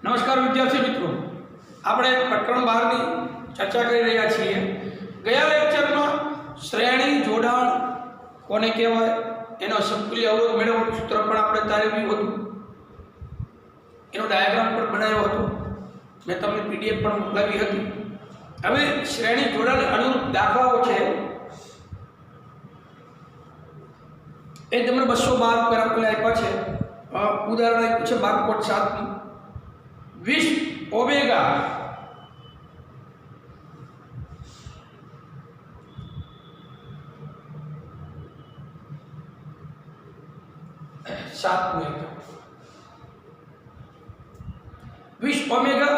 નમસ્કાર વિદ્યાર્થી મિત્રો, આપણે પ્રકરણ 12 ની ચર્ચા કરી રહ્યા છીએ। ગયા લેક્ચરમાં શ્રેણી જોડાણ કોને કહેવાય, એનો સમતુલ્ય અવરોધ મેળવવાનું સૂત્ર પણ આપણે તારવ્યું હતું, એનો ડાયાગ્રામ પણ બનાવ્યો હતો, મેં તમને પીડીએફ પણ મોકલાવી હતી। હવે શ્રેણી જોડાણ અનુરૂપ દાખલાઓ છે એ તમને 212 પર આપણે આપ્યા છે। ઉદાહરણ આપ્યું છે 12.7 નું 20 ઓમેગા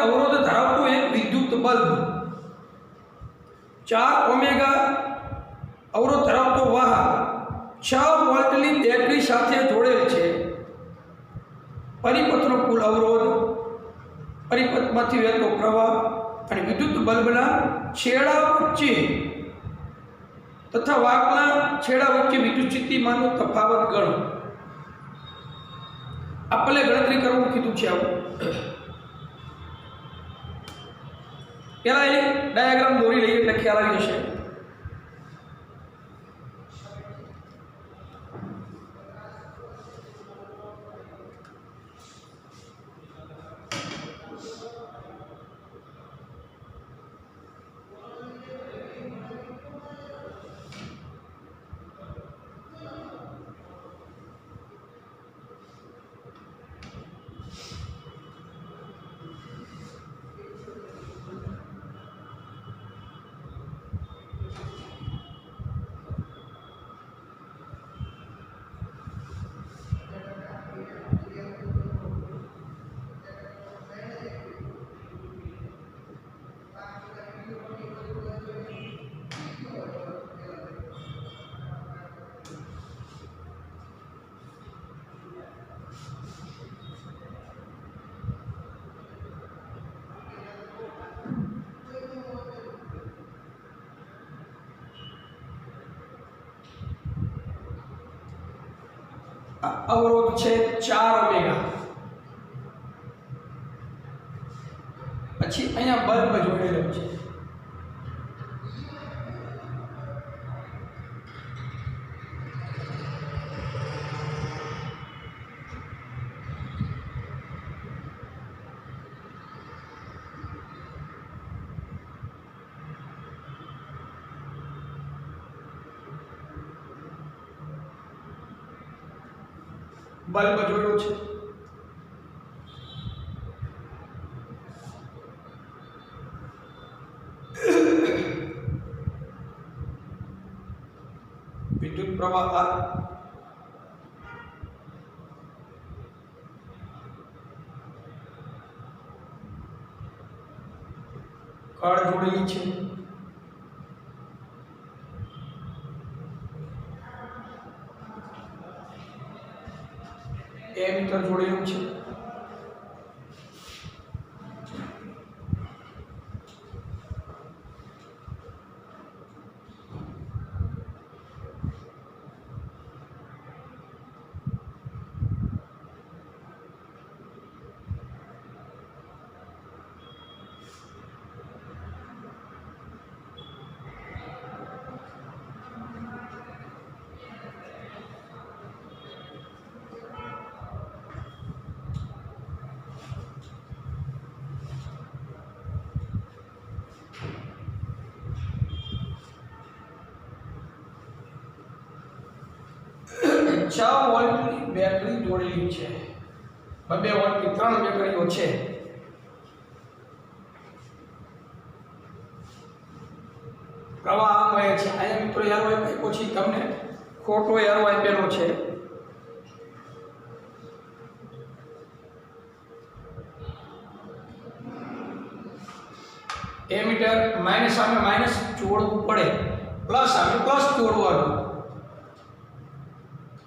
અવરોધ ધરાવતું એક વિદ્યુત બલ્બ, 4 ઓમેગા અવરોધ ધરાવતો વાહક 6 વોલ્ટની બેટરી સાથે જોડેલ છે। પરિપથનો કુલ અવરોધ, પરિપથમાંથી વહેતો પ્રવાહ અને વિદ્યુત બલ્બના છેડા વચ્ચે તથા વાહકના છેડા વચ્ચે વિદ્યુત સ્થિતિમાનનો તફાવત ગણો। આપણે ગણતરી કરવાનું કીધું છે। આવું પહેલા એ ડાયાગ્રામ દોરી લઈએ એટલે ખ્યાલ આવી જશે। અવરોધ છે 4 ઓમેગા, પછી અહીંયા બલ્બ જોડેલો છે। બલ્બ જોડ્યો છે, વિદ્યુત પ્રવાહ R, કળ જોડેલી છે, એમીટર જોડેલું છે, છ વોલ્ટની બેટરી જોડેલી છે, 2 વોલ્ટની 3 બેટરીઓ છે। પ્રવાહ આમ વહે છે। અહીંયા મિત્રો એરો આપ્યો છે, તમને ખોટો એરો આપેલો છે। એમીટર માઇનસ સામે માઇનસ જોડવું પડે, પ્લસ સામે પ્લસ જોડવાનું।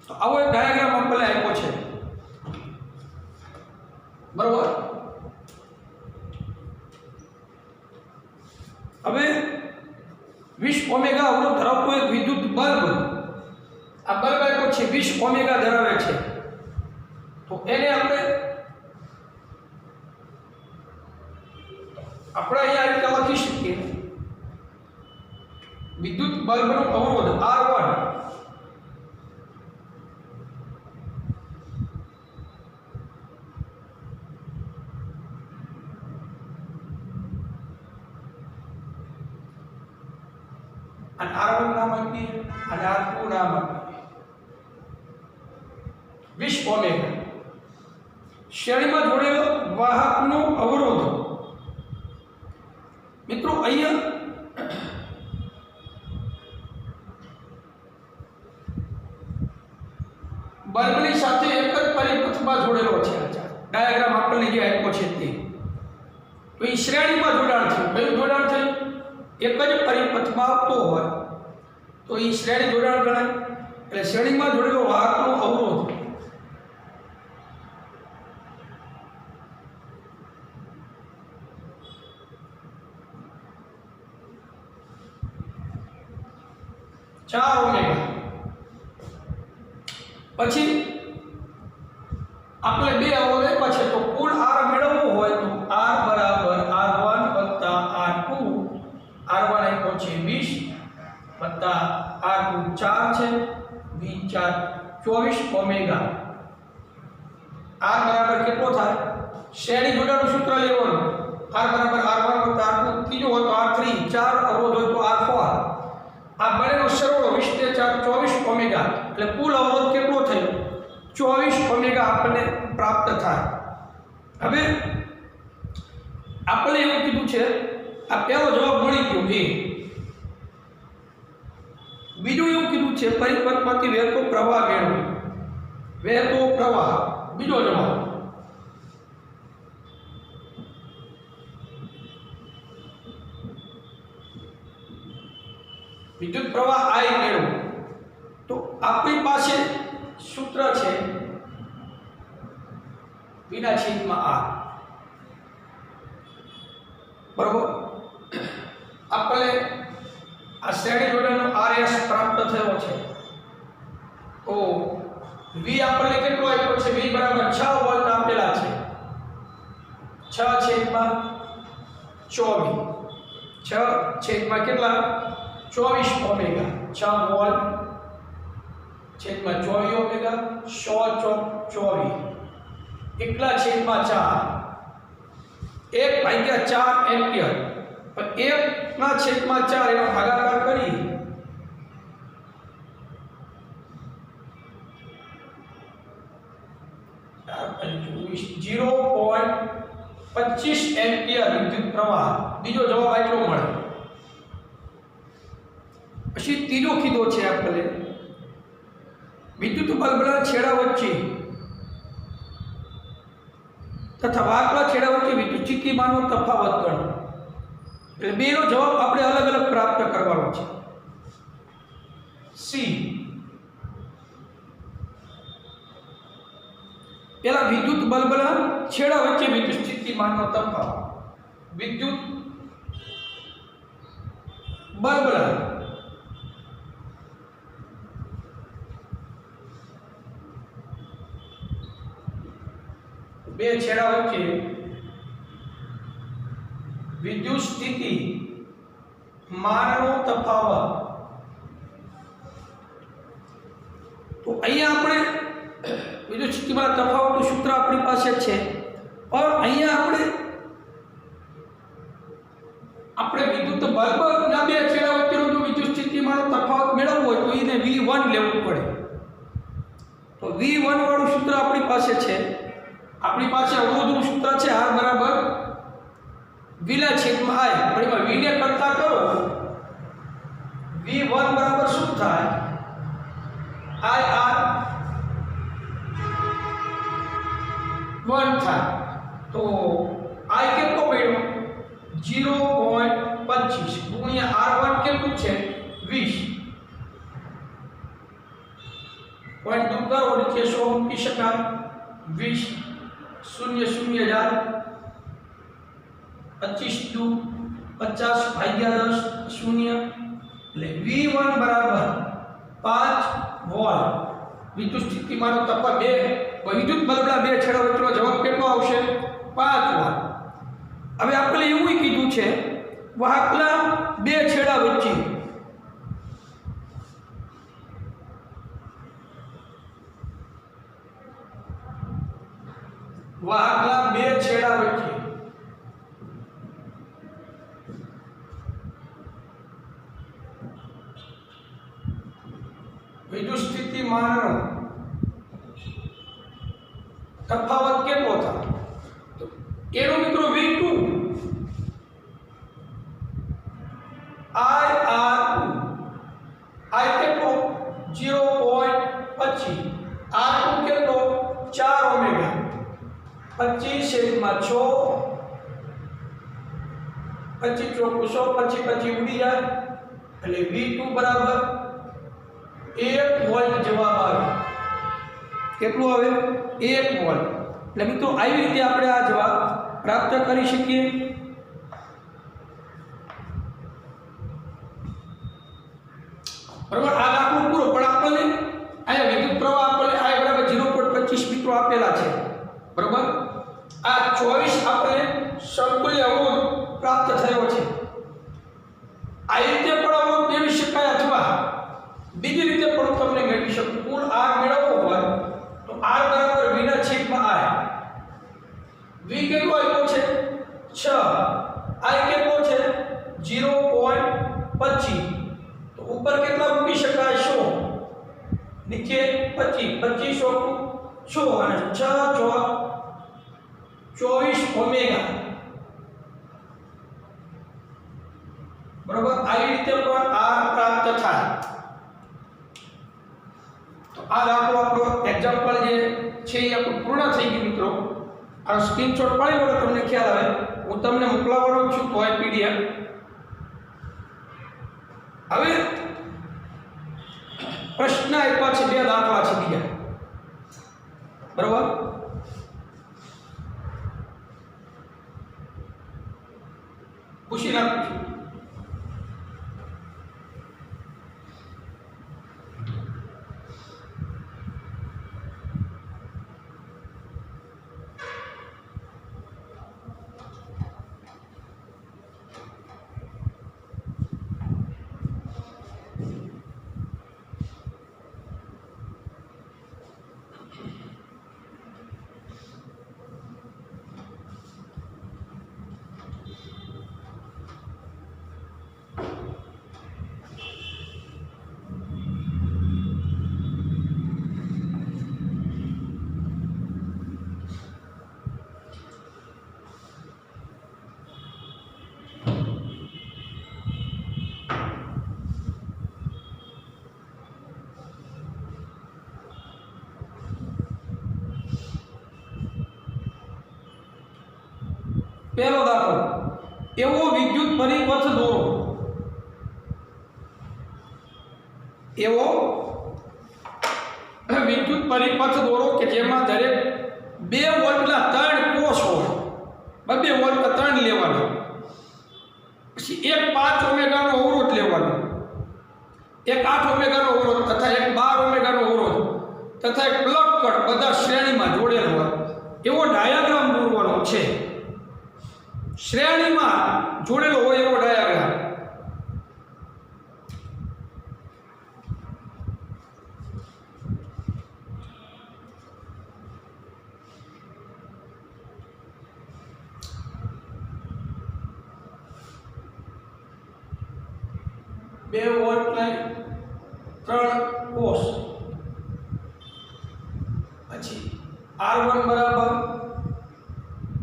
તો આવો એક ડાયાગ્રામ આપણે આપ્યો છે, બરોબર। હવે 20 ઓમેગા અવરોધ ધરાવતો એક વિદ્યુત બલ્બ, આ બલ્બ આપ્યો છે 20 ઓમેગા ધરાવે છે, તો એને આપણે આપણે અહીંયા આ રીતે લખી શકીએ વિદ્યુત બલ્બનો અવરોધ R1 અને R1 નામ આપીએ અને R2 નામ આપીએ 20 ઓમેગા શ્રેણીમાં જોડેલો વાહકનો અવરોધ મિત્રો અહીંયા બલ્બની સાથે એક જ પરિપથમાં જોડેલો છે ડાયાગ્રામ આપણને જે આપ્યો છે તે તો એ શ્રેણીમાં જોડાણ થયું કયું જોડાણ થયું એક જ પરિપથમાં આવતો હોય તો એ શ્રેણી જોડાણ ગણાય એટલે શ્રેણીમાં જોડેલો વાહકનો અવરોધ ચાર ઓમેગા પછી આપણે બે અવરોધ આપ્યા છે તો કુલ R મેળવવો હોય તો R બરાબર R1 વત્તા R2 R1 આપ્યો છે 20 વત્તા R2 4 છે 20 24 ઓમેગા R બરાબર કેટલો થાય શ્રેણી જોડાણનું સૂત્ર લેવાનું R બરાબર R1 વત્તા R2 ત્રીજો હોય તો R3 ચાર અવરોધ હોય તો R4 આ બંનેનો સરવાળો 20 ને 4 24 ઓમેગા એટલે કુલ અવરોધ કેટલો થયો 24 ઓમેગા આપણને પ્રાપ્ત થાય હવે આપણે એવું કીધું છે આ પહેલો જવાબ મળી ગયો એ બીજું એવું કીધું છે પરિપથમાંથી વહેતો પ્રવાહ મેળવો વહેતો પ્રવાહ બીજો જવાબ વિદ્યુત પ્રવાહ I મેળવો તો આપણી પાસે સૂત્ર છે વિના છેદમાં R બરોબર આપણે આ શ્રેણી જોડાણનો RS પ્રાપ્ત થયો છે તો V આપણને કેટલો આપ્યો છે V બરાબર 6 વોલ્ટ આપેલા છે 6 છેદમાં 24 6 છેદમાં કેટલા 24 ઓમેગા 6 વોલ્ટ છેદમાં 24 ઓમેગા 100 ચોક 24 એકલા છેદમાં 4 1 ભાગ્યા 4 એમ્પિયર પણ 1 ના છેદમાં 4 એનો ભાગાકાર કરી 0.25 એમ્પિયર વિદ્યુત પ્રવાહ બીજો જવાબ આટલો મળે પછી ત્રીજો કીધો છે આપણે વિદ્યુત બલ્બના છેડા વચ્ચે તથા વાહકના છેડા વચ્ચે વિદ્યુત સ્થિતિમાનનો તફાવત ગણો એટલે બેનો જવાબ આપણે અલગ અલગ પ્રાપ્ત કરવાનો છે સી પેલા વિદ્યુત બલ્બના છેડા વચ્ચે વિદ્યુત સ્થિતિમાનનો તફાવત વિદ્યુત બલ્બના બે છેડા વચ્ચે વિદ્યુત સ્થિતિ માનનો તફાવત તો અહીંયા આપણે વિદ્યુત સ્થિતિમાન તફાવતનું સૂત્ર આપણી પાસે છે પણ અહીંયા આપણે વિદ્યુત બલ્બના બે છેડા વચ્ચેનો જો વિદ્યુત સ્થિતિમાનનો તફાવત મેળવવો હોય તો એને V1 લેવું પડે તો V1 વાળું સૂત્ર આપણી પાસે છે આપણી પાસે અવરોધનું સૂત્ર છે R બરાબર V ના છેદમાં I પણ એમાં V ને કરતા કરો V1 બરાબર શું થાય IR 1 થાય તો I કેટલો મળ્યો 0.25 ગુણ્યા R1 કેટલું છે 20 પોઈન્ટ દૂર કરો નીચે 100 મૂકી શકાય 20 0 0 1000 25 દુ 50 ભાગ્યા 10 0 એટલે V1 બરાબર 5 વોલ્ટ વિદ્યુત સ્થિતિમાનનો તફાવત બે વિદ્યુત બલ્બના બે છેડા વચ્ચેનો જવાબ કેટલો આવશે 5 વોલ્ટ હવે આપણે એવું કીધું છે વાહકના બે છેડા વચ્ચે વિદ્યુત સ્થિતિમાનનો તફાવત કેટલો થાય તો એનો મિત્રો V2 I કેટલો 0.25 R2 કેટલો 4 ઓમેગા 25/6 25 ચોકું 100 25 ઉડી જાય એટલે V2 બરાબર 1 વોલ્ટ જવાબ આવે કેટલું આવે 1 વોલ્ટ એટલે મિત્રો આવી રીતે આપણે આ જવાબ પ્રાપ્ત કરી શકીએ બરાબર આ દાખલો પૂરો પણ આપણને આ વિદ્યુત પ્રવાહ આપણને I બરાબર 0.25 મિત્રો આપેલા છે બરાબર આ 24 આપણે સમતુલ્ય અવરોધ પ્રાપ્ત થયો છે આ રીતે પણ અવરોધ મેળવી શકાય અથવા બીજી રીતે પણ તમને મેળવી શકો કુલ R મેળવવો હોય તો R બરાબર V ના છેદમાં I V કેટલો આવ્યો છે 6 I કેટલો છે 0.25 તો ઉપર કેટલા મૂકી શકાય 100 નીચે 25 100 અને 6 24 ઓમેગા બરાબર આવી રીતે પણ R પ્રાપ્ત થાય તો આ દાખલો આપણો એક્ઝામ્પલ જે છે એ આપણું પૂર્ણ થઈ ગયું મિત્રો આ સ્ક્રીનશોટ પાડી લો તમને ખ્યાલ આવે હું તમને મોકલાવવાનો છું તો આ PDF હવે પ્રશ્ન આપ્યા છે બે દાખલા છે બીજા બરાબર પૂછી નાખું છું પહેલો દાખલો એવો વિદ્યુત પરિપથ દોરો એવો વિદ્યુત પરિપથ દોરો કે જેમાં દરેક 2 વોલ્ટના 3 કોષ હોય 2 વોલ્ટ 3 લેવાનો પછી એક 5 ઓમેગાનો અવરોધ લેવાનો એક 8 ઓમેગાનો અવરોધ તથા એક 12 ઓમેગાનો અવરોધ તથા એક પ્લગ કટ બધા શ્રેણીમાં જોડેલો હોય એવો ડાયાગ્રામ દોરવાનો છે શ્રેણીમાં જોડેલો હોય એવો ડાયાગ્રામ બે વોલ્ટ ને 3 કોષ પછી R1 બરાબર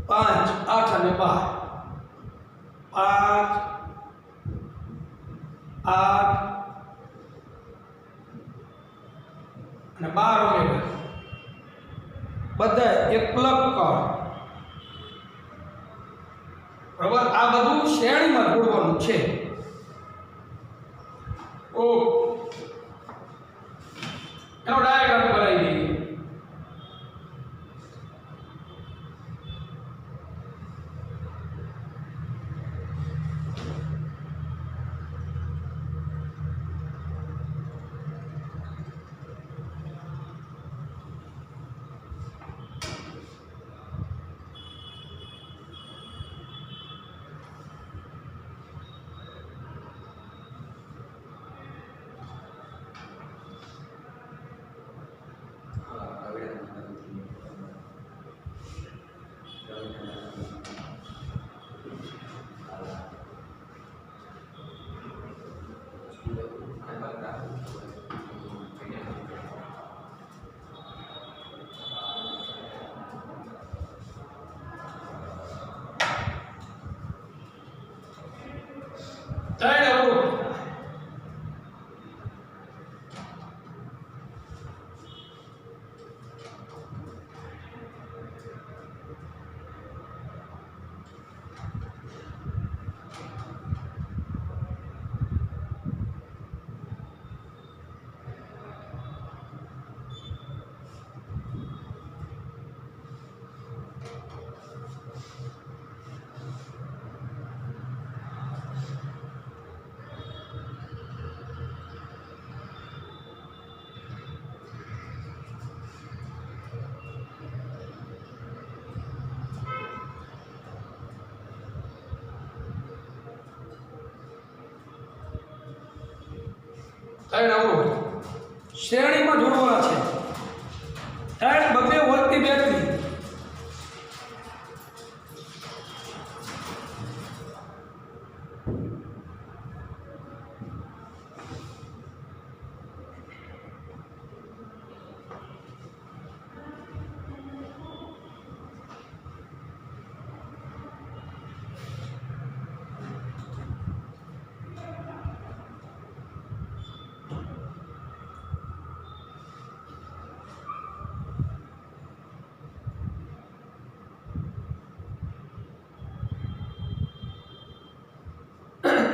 5 8 અને 12 5 8 અને 12 ઓમેગા બધા એક પ્લગ કર બરાબર આ બધું શ્રેણીમાં જોડવાનું છે ઓ એનો ડાયાગ્રામ બનાવી દઈએ ત્રણ અવરોધ ત્રણ અવરોધ શ્રેણીમાં જોડવાના છે ત્રણ બબે વોલ્ટની બેટરી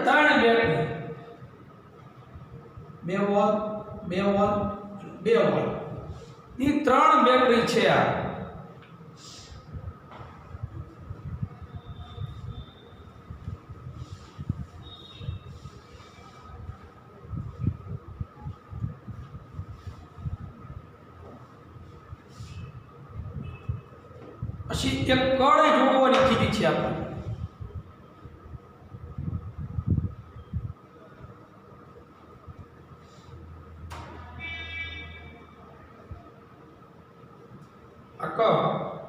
ત્રણ બેટરી 2 વોલ્ટ 2 વોલ્ટ 2 વોલ્ટ એ ત્રણ બેટરી છે આ પછી એક કણે જોડવાની કીધી છે આપણે Acá.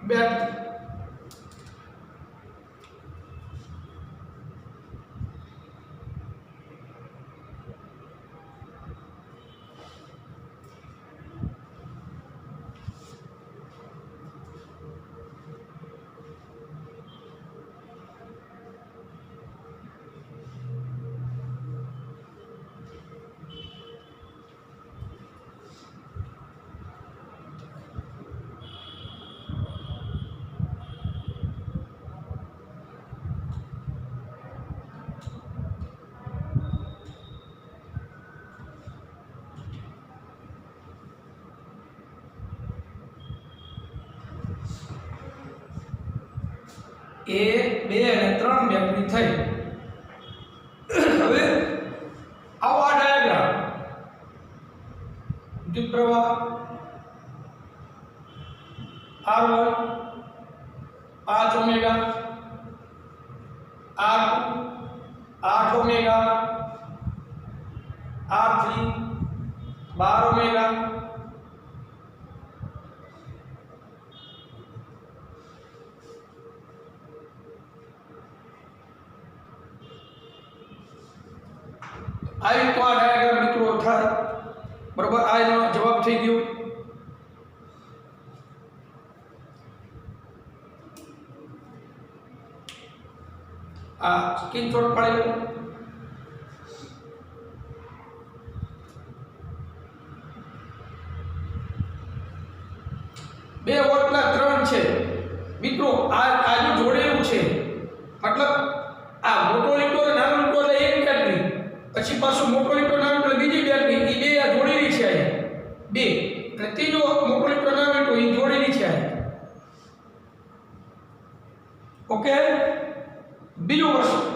Back. एक બે અને ત્રણ બેટરી થઈ હવે આવો આ ડાયાગ્રામ વિદ્યુત પ્રવાહ R1 5 omega R2 8 omega R3 12 omega आई तो आ डायग्राम मित्रों था बराबर आ एनो जवाब થઈ ગયો आ स्क्रीनशॉट પાડી લો 2 વોલ્ટના 3 છે મિત્રો આ આજુ જોડેલું છે મતલબ આ મોટો લીટો અને નાનો લીટો એટલે એક બેટરી પછી પાછો મોટો લીટો નાનો લીટો બીજી બેટરી એ બે આ જોડેલી છે આ બે અને ત્રીજો મોટો લીટો નાનો લીટો એ જોડેલી છે આ ઓકે બીજો પ્રશ્ન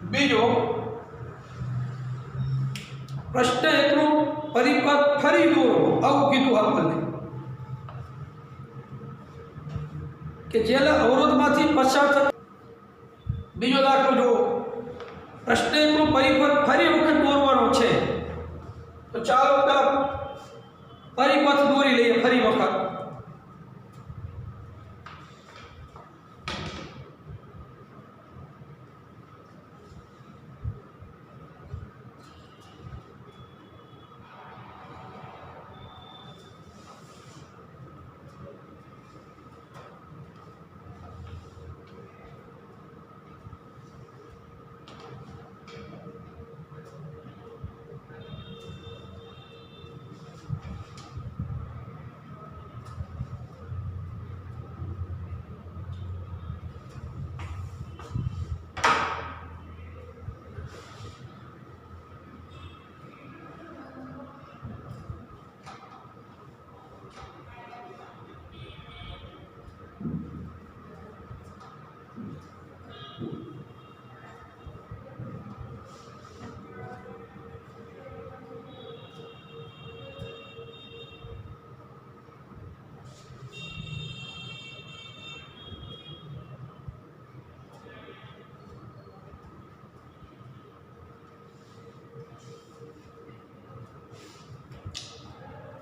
બીજો પ્રશ્ન એટલું પરિપથ ફરી દોરો આવું કીધું આપણને કે જેના અવરોધમાંથી પસાર થતા બીજો દાખલો જો પ્રશ્ન એટલું પરિપથ ફરી વખત દોરવાનો છે તો ચાલો પેલા પરિપથ દોરી લઈએ ફરી વખત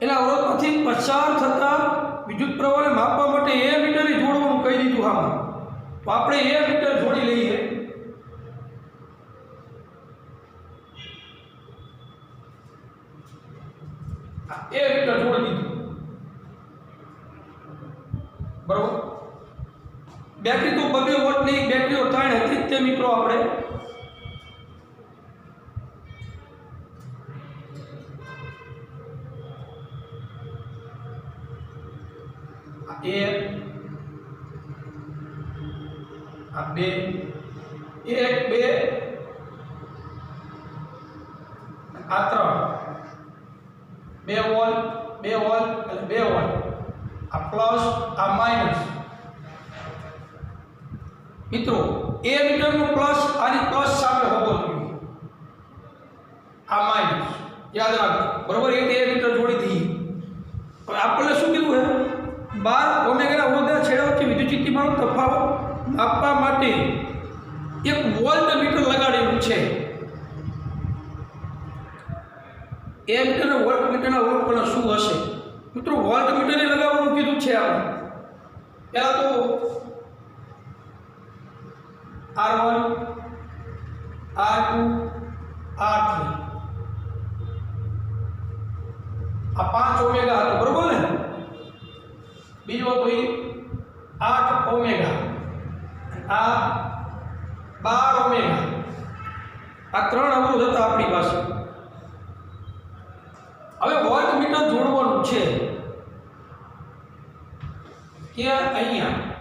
એના અવરોધમાંથી પસાર થતા વિદ્યુત પ્રવાહને માપવા માટે એ મીટરે જોડવાનું કહી દીધું આમાં તો આપણે એ મીટર જોડી લઈએ એ મીટર જોડી દીધું બરોબર બેટરી તો 2 વોટની બેટરીઓ 3 હતી તે મિત્રો આપણે एक बे एक बे आ 3 2 वोल्ट એટલે 2 वोल्ट आ प्लस आ माइनस મિત્રો એ મીટરનો પ્લસ આની પ્લસ સામે હોવો જોઈએ આ માઇનસ યાદ રાખો બરોબર એ મીટર જોડી દઈએ પણ આપણે શું કીધું હે 12 ઓમેગાના અવરોધના છેડા વચ્ચે વિદ્યુતચુંબકીયનો તફાવત માપવા માટે એક વોલ્ટમીટર લગાડેલું છે એ મીટરના વોલ્ટમીટરના અવરોધ શું હશે મિત્રો વોલ્ટમીટરે લગાવવાનું કીધું છે આપણે પહેલા તો R1 R2 R3 આ 5 ઓમેગા હતો બરોબર ને બીજો તો 8 ઓમેગા આ 12 ઓમેગા આ 3 અવરોધ હતા આપણી પાસે હવે વોલ્ટમીટર જોડવાનું છે ક્યાં અહીંયા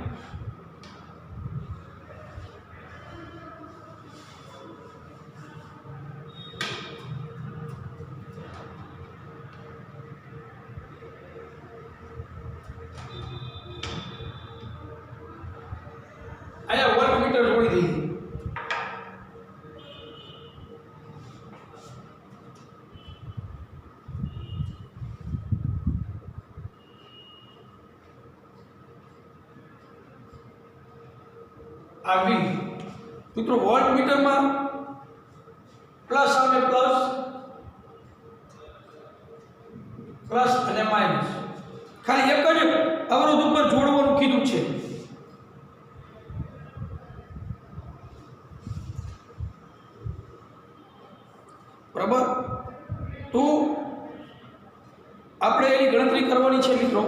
વોલ્ટમીટર જોડી દઈએ આવી મિત્રો વોલ્ટમીટરમાં પ્લસ અને પ્લસ અને માઇનસ ખાલી એક જ અવરોધ ઉપર જોડવાનું કીધું છે બરાબર તો આપણે એની ગણતરી કરવાની છે મિત્રો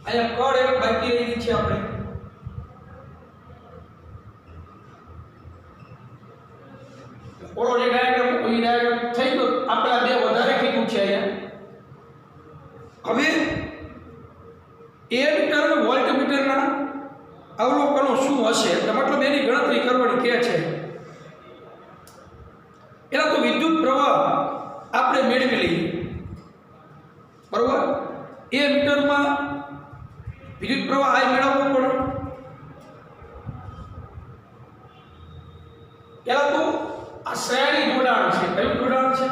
અહીંયા કડ એક બાકી રહી છે આપણે ઓલો જે ડાયાગ્રામ તો એ ડાયાગ્રામ થઈ ગયો આપણે બે વધારે કીધું છે અહીંયા હવે એ મીટર અને વોલ્ટમીટરના અવલોકનો શું હશે એટલે મતલબ એની ગણતરી કરવાની કે છે એના તો વિદ્યુત પ્રવાહ આપણે મેળવી લઈએ બરોબર એ મીટરમાં વિદ્યુત પ્રવાહ આ મેળવવો પડે પહેલા તો આ શ્રેણી જોડાણ છે. કયું જોડાણ છે?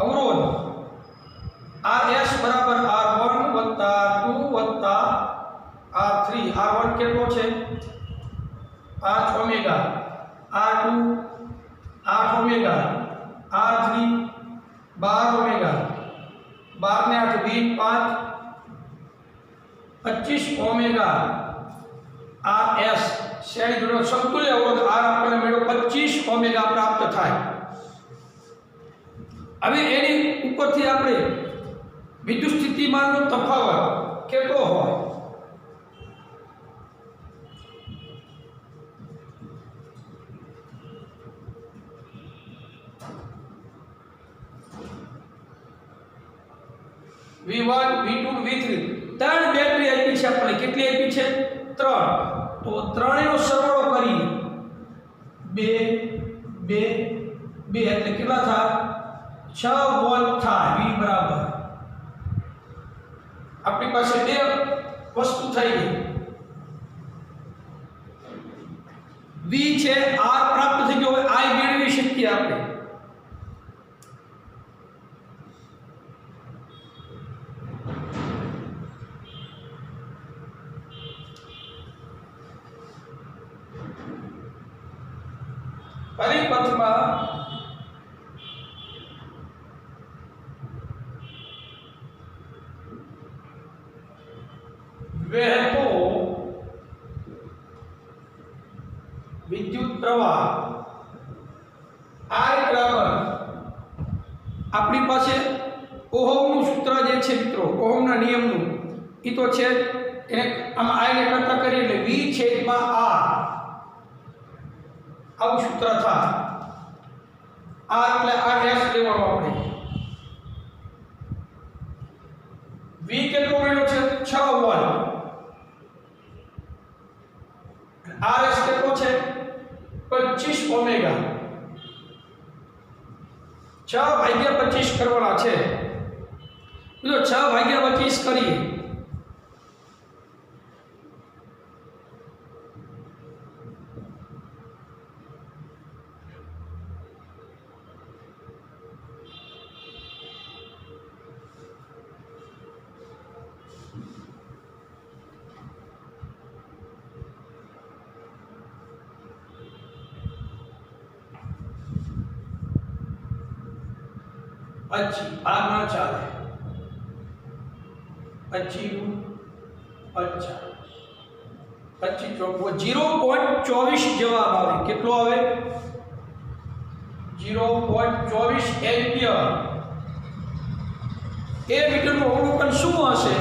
અવરોધ RS બરાબર R1 વત્તા 2 વત્તા R3. R1 કેટલો છે? 8 omega. R2 8 omega. R3 12 omega. 12 ને 8 20 5 25 ઓમેગા. RS શ્રેણી જોડાણ સમતુલ્ય અવરોધ R આપણને મેળવ્યો 25 ઓમેગા પ્રાપ્ત થાય. હવે એની ઉપરથી આપણે વિદ્યુત સ્થિતિમાનનો તફાવત કેટલો હોય? V1 V2 V3 ત્રણ બેટરી આપી છે આપણે. કેટલી આપી છે? 3. તો ત્રણેયનો સરવાળો કરી 2 2 2 એટલે કેટલા થાય? 6 વોલ્ટ થાય. V બરાબર આપણી પાસે બે વસ્તુ થઈ ગઈ. V છે R પ્રાપ્ત થઈ ગયો. હવે I મેળવી શકીએ આપણે. પરિપથમાં વહેતો વિદ્યુત પ્રવાહ I બરાબર આપણી પાસે ઓહમનું સૂત્ર જે છે મિત્રો, ઓહમના નિયમનું, એ તો છે. એને આમાં I ને કરતા કરીએ એટલે V છેદમાં R આવું સૂત્ર થાય. R એટલે RS લેવાનો આપણે. V કેટલો મળ્યો છે? 6 વોલ્ટ. RS કેટલો છે? 25 ઓમેગા. 6 ભાગ્યા 25 કરવાના છે. જો 6 ભાગ્યા 25 કરીએ પછી આ ના ચાલે. 25 50 25 0.24 જવાબ આવે. કેટલો આવે? 0.24 એમ્પિયર. એ મીટરનું અવલોકન શું હશે?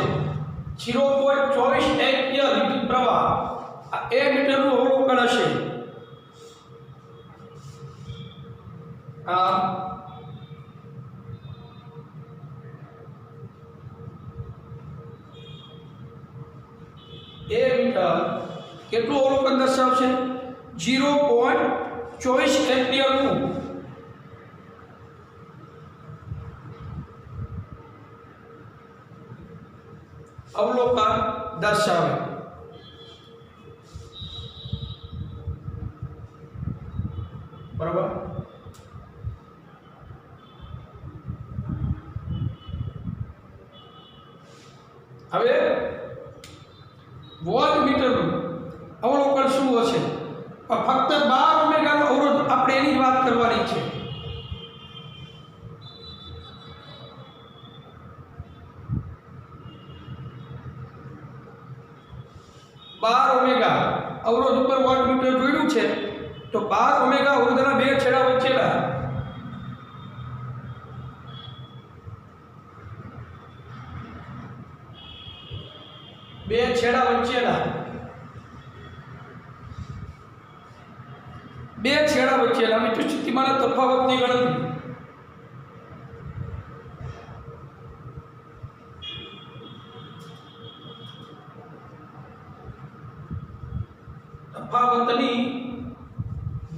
0.24 એમ્પિયર વિદ્યુત પ્રવાહ આ એ મીટરનું અવલોકન હશે. આ એ મીટર કેટલું અવલોકન દર્શાવશે? 0.24 એમ્પિયરનું અવલોકન દર્શાવે. બરાબર. હવે વોલ્ટમીટરનું અવલોકન શું હશે? ફક્ત 12 ઓમેગાનો અવરોધ આપણે એની જ વાત કરવાની છે. ઓમેગા અવરોધ ઉપર વોલ્ટમીટર જોડ્યું છે તો 12 ઓમેગા અવરોધના બે છેડા વચ્ચેના વિદ્યુત સ્થિતિમાનના તફાવતની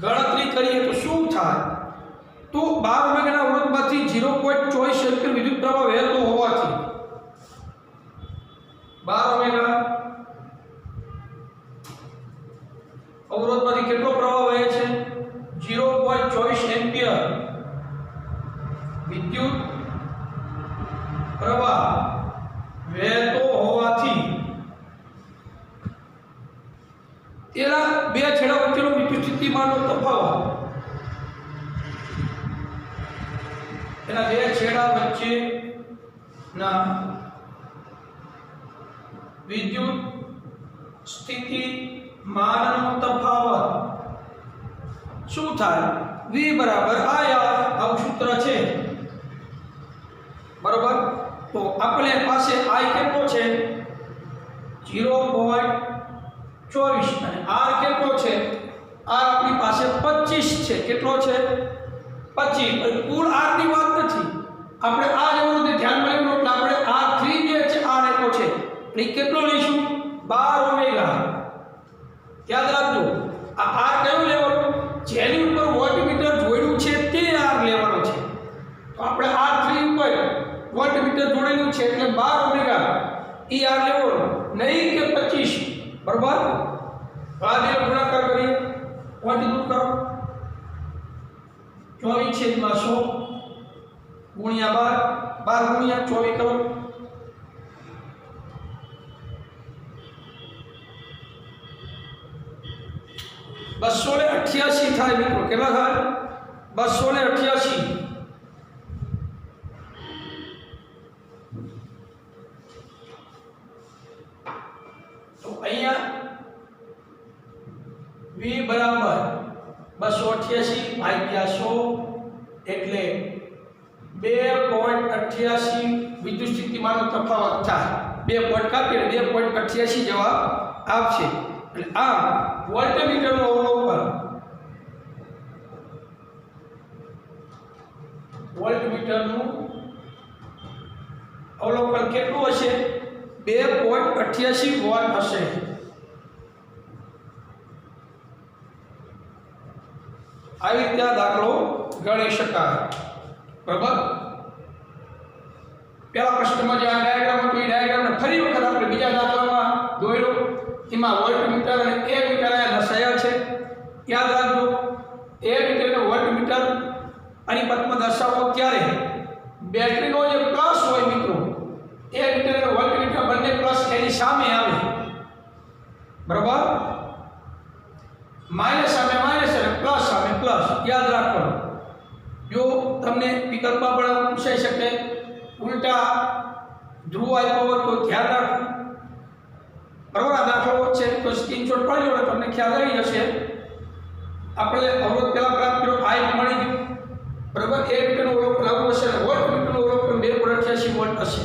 ગણતરી કરીએ તો શું થાય? તો 12 ઓમેગાના અવરોધમાંથી 0.24 એમ્પિયર વિદ્યુત પ્રવાહ વહેતો 12 ઓમેગા અવરોધમાંથી કેટલો પ્રવાહ વહે છે 0.24 એમ્પિયર વિદ્યુત પ્રવાહ વહેતો હોવાથી તેના બે છેડા વચ્ચેનો વિદ્યુત સ્થિતિમાનનો તફાવત એના બે છેડા વચ્ચેના વિદ્યુત સ્થિતિમાનનો તફાવત શું થાય V બરાબર I આવું સૂત્ર છે બરોબર તો આપણે પાસે I કેટલો છે 0.24 અને R કેટલો છે R આપણી પાસે 25 છે કેટલો છે 25 કુલ R ની વાત નથી આપણે આ લેવાનું તે ધ્યાનમાં લેવાનું એટલે આપણે R3 જે છે R એટલો છે અને કેટલો લઈશું 12 ઓમેગા યાદ રાખજો આ R કયો લેવાનું જેની ઉપર વોલ્ટમીટર જોડ્યું છે તે R લેવાનો છે તો આપણે R3 ઉપર વોલ્ટમીટર જોડેલું છે એટલે 12 ઓમેગા ઈ R લેવાનો નહીં કે 25 બરાબર આ બે ગુણાકાર કરીએ કોણથી દૂર કરો 24/100 ગુણ્યા 12 ગુણ્યા 24 કરો 288 થાય મિત્રો કેટલા થાય 288 તો અહીંયા V બરાબર 288 ભાગ્યા 100 એટલે 2.88 વિદ્યુત સ્થિતિમાનનો તફાવત થાય 2 પોઈન્ટ કાપીએ 2.88 જવાબ આવશે એટલે આ વોલ્ટમીટરનું અવલોકન કેટલું હશે 2.88 વોલ્ટ હશે આવી રીતે આ દાખલો ગણી શકાય બરાબર પહેલા પ્રશ્નમાં જે આ ડાયાગ્રામ હતો એ ડાયાગ્રામને ફરી વખત આપણે બીજા દાખલામાં દોર્યો એમાં વોલ્ટમીટર અને એ મીટર આ દર્શાવ્યા છે યાદ રાખજો એ મીટર અને વોલ્ટમીટર પરિપથમાં દર્શાવો ત્યારે બેટરીનો જે પ્લસ હોય મિત્રો એ મીટર અને વોલ્ટમીટર બંને પ્લસ એની સામે આવે બરાબર માઇનસ સામે માઇનસ અને પ્લસ સામે પ્લસ યાદ રાખવાનું જો તમને વિકલ્પમાં પણ પૂછાઈ શકે ઉલટા ધ્રુવ આપ્યો હોય તો ધ્યાન રાખવું બરાબર આ દાખલો છે તો સ્ક્રીનશોટ પાડી લો તમને ખ્યાલ આવી જશે આપણે અવરોધ પહેલા પ્રાપ્ત કર્યો I મળી ગયું બરાબર એ મીટરનો અવરોધ લાગુ હશે અને વોલ્ટમીટરનો અવરોધ 2.88 વોલ્ટ હશે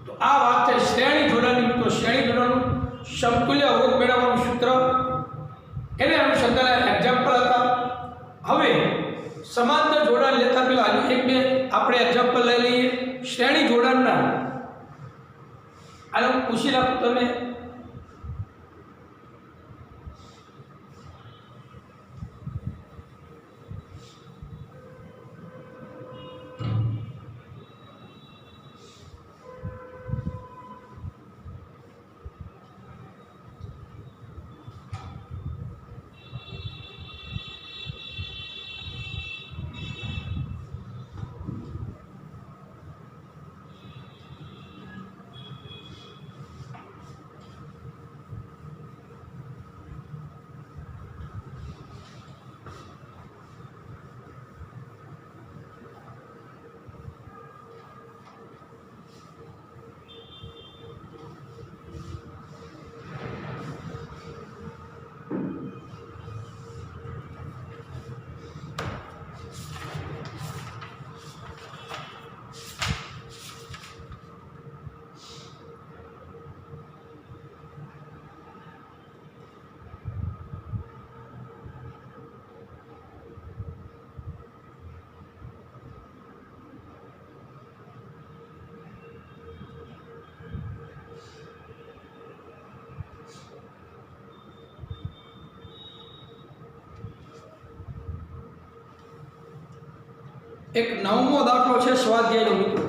તો આ વાત છે શ્રેણી જોડાણની મિત્રો શ્રેણી જોડાણનું સમતુલ્ય અવરોધ મેળવવાનું સૂત્ર એને અનુસંધાને એક્ઝામ્પલ હતા હવે સમાંતર જોડાણ લેતા પહેલા એક બે આપણે એક્ઝામ્પલ લઈ લઈએ શ્રેણી જોડાણના આને પૂછી નાખું તમે એક નવમો દાખલો છે સ્વાધ્યાયનો મિત્રો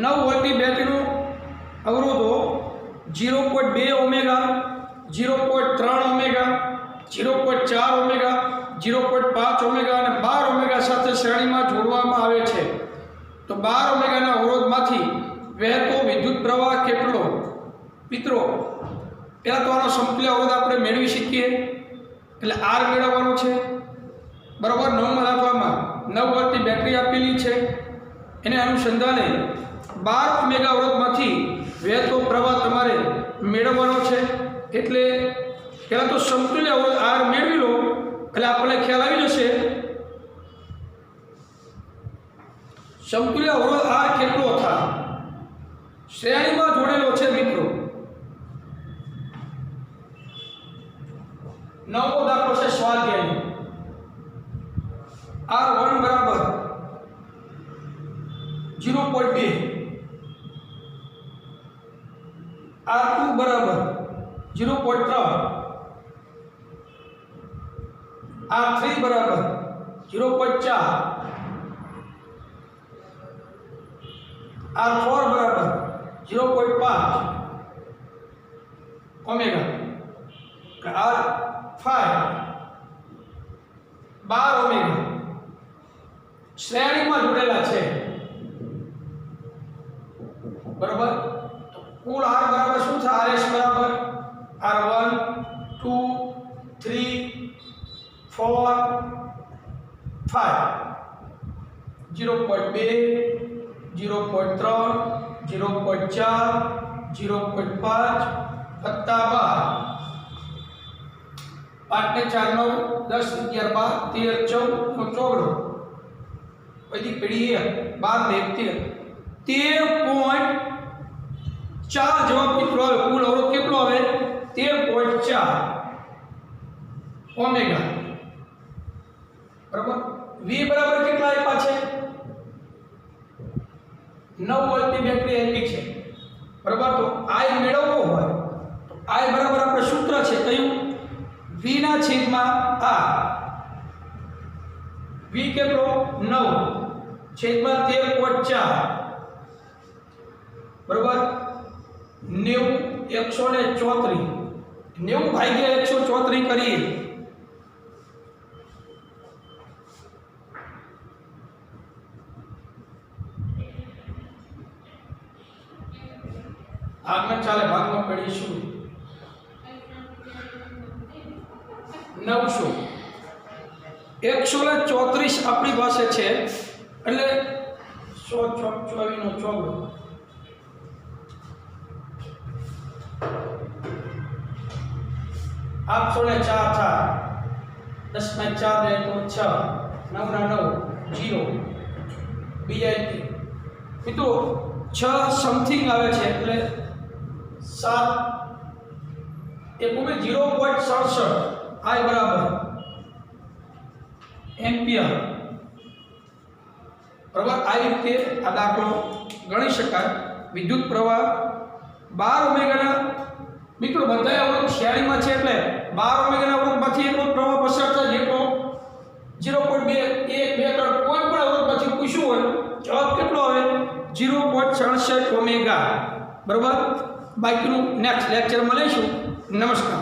9 વોલ્ટની બેટરીનો અવરોધો 0.2 ઓમેગા, 0.3 ઓમેગા, 0.4 ઓમેગા, 0.5 ઓમેગા અને 12 ઓમેગા સાથે શ્રેણીમાં જોડવામાં આવે છે. તો 12 ઓમેગાના અવરોધમાંથી વહેતો વિદ્યુત પ્રવાહ કેટલો? મિત્રો, પહેલાં તો આનો સમતુલ્ય અવરોધ આપણે મેળવી શકીએ. એટલે આર મેળવવાનો છે, બરાબર. 9માં દાખલામાં 9 વોલ્ટની બેટરી આપેલી છે, એને અનુસંધાને 12 ઓમેગા અવરોધમાંથી વહેતો પ્રવાહ તમારે મેળવવાનો છે. એટલે પહેલાં તો સમતુલ્ય અવરોધ આર મેળવી લો એટલે આપણને ખ્યાલ આવી જશે સમતુલ્ય અવરોધ આર કેટલો થાય. શ્રેણીમાં જોડેલો છે મિત્રો. 9મો દાખલો છે સ્વાધ્યાયનો. R1 બરાબર 0.2, R2 બરાબર 0.3, R3 બરાબર 0.4, R4 બરાબર 0.5 ઓમેગા, R5 12 ઓમેગા શ્રેણીમાં જોડેલા છે, બરાબર. કુલ R બરાબર શું થાય? RS બરાબર R1 2 3 4 5 0.2 0.3 0.4 0.5 વત્તા 12 5 ને 4 9 10 11 12 13 14 પછી પેઢી 12 ને 13.4 જવાબ કેટલો આવે? કુલ અવરોધ કેટલો આવે? 13.4 ઓમેગા, બરાબર. V બરાબર કેટલા આપ્યા છે? 9 વોલ્ટની બેટરી આપી છે, બરાબર. તો I મેળવવો હોય તો I બરાબર આપણે સૂત્ર છે કયું? V ના છેદમાં R. V કેટલો? 9 છેદમાં 13.4, બરાબર. 90 134 90 ભાગ્યા 134 કરીએ આગળ ચાલે ભાગમાં પડીશું 900 134 આપણી પાસે છે એટલે 124 નો ચોગડો 804 થાય 10 માં 4 દે તો 6 9 ના 9 0 બીજા મિત્રો 6 સમથિંગ આવે છે એટલે 7 એ પૂરે 0.67 I બરાબર એમ્પિયર, બરાબર. આ રીતે આ દાખલો ગણી શકાય. વિદ્યુત પ્રવાહ 12 ઓમેગાના મિત્રો બધા અવરોધ શ્રેણીમાં છે એટલે 12 ઓમેગાના અવરોધમાંથી એટલો પ્રવાહ પસાર થાય જેટલો 0.2 1 2 3 કોઈ પણ અવરોધમાંથી પૂછ્યું હોય જવાબ કેટલો આવે? 0.67 ઓમેગા, બરાબર. બાકીનું નેક્સ્ટ લેક્ચરમાં લઈશું. નમસ્કાર.